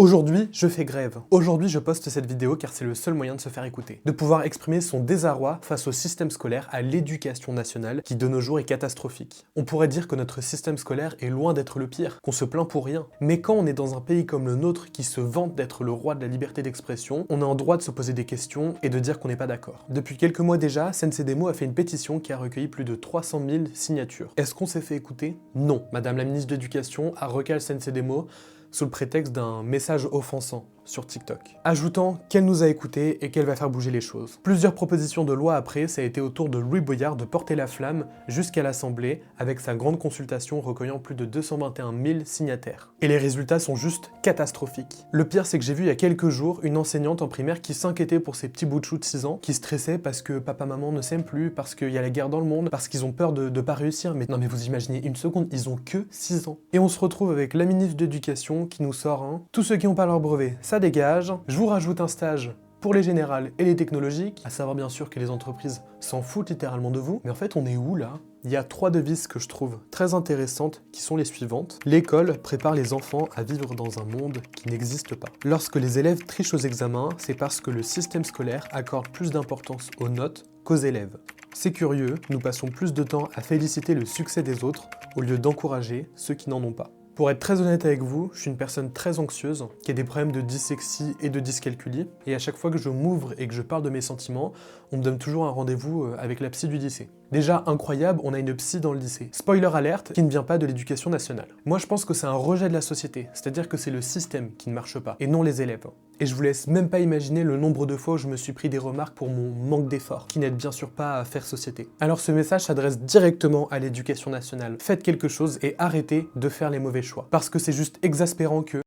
Aujourd'hui, je fais grève. Aujourd'hui, je poste cette vidéo car c'est le seul moyen de se faire écouter. De pouvoir exprimer son désarroi face au système scolaire, à l'éducation nationale, qui de nos jours est catastrophique. On pourrait dire que notre système scolaire est loin d'être le pire, qu'on se plaint pour rien. Mais quand on est dans un pays comme le nôtre qui se vante d'être le roi de la liberté d'expression, on est en droit de se poser des questions et de dire qu'on n'est pas d'accord. Depuis quelques mois déjà, Sensei Demo a fait une pétition qui a recueilli plus de 300 000 signatures. Est-ce qu'on s'est fait écouter? Non. Madame la ministre de l'Éducation a recalé Sensei Demo sous le prétexte d'un message offensant sur TikTok, ajoutant qu'elle nous a écoutés et qu'elle va faire bouger les choses. Plusieurs propositions de loi après, ça a été au tour de Louis Boyard de porter la flamme jusqu'à l'Assemblée avec sa grande consultation recueillant plus de 221 000 signataires. Et les résultats sont juste catastrophiques. Le pire, c'est que j'ai vu il y a quelques jours une enseignante en primaire qui s'inquiétait pour ses petits bouts de chou de 6 ans, qui stressait parce que papa-maman ne s'aiment plus, parce qu'il y a la guerre dans le monde, parce qu'ils ont peur de pas réussir. Mais non, mais vous imaginez une seconde, ils ont que 6 ans. Et on se retrouve avec la ministre de l'Éducation qui nous sort un « Tous ceux qui n'ont pas leur brevet, ça dégage, je vous rajoute un stage pour les générales et les technologiques », à savoir bien sûr que les entreprises s'en foutent littéralement de vous. Mais en fait, on est où là? Il y a 3 devises que je trouve très intéressantes qui sont les suivantes. L'école prépare les enfants à vivre dans un monde qui n'existe pas. Lorsque les élèves trichent aux examens, c'est parce que le système scolaire accorde plus d'importance aux notes qu'aux élèves. C'est curieux, nous passons plus de temps à féliciter le succès des autres au lieu d'encourager ceux qui n'en ont pas. Pour être très honnête avec vous, je suis une personne très anxieuse, qui a des problèmes de dyslexie et de dyscalculie, et à chaque fois que je m'ouvre et que je parle de mes sentiments, on me donne toujours un rendez-vous avec la psy du lycée. Déjà incroyable, on a une psy dans le lycée. Spoiler alerte, qui ne vient pas de l'éducation nationale. Moi je pense que c'est un rejet de la société, c'est-à-dire que c'est le système qui ne marche pas, et non les élèves. Et je vous laisse même pas imaginer le nombre de fois où je me suis pris des remarques pour mon manque d'effort, qui n'aide bien sûr pas à faire société. Alors ce message s'adresse directement à l'éducation nationale. Faites quelque chose et arrêtez de faire les mauvais choix. Parce que c'est juste exaspérant que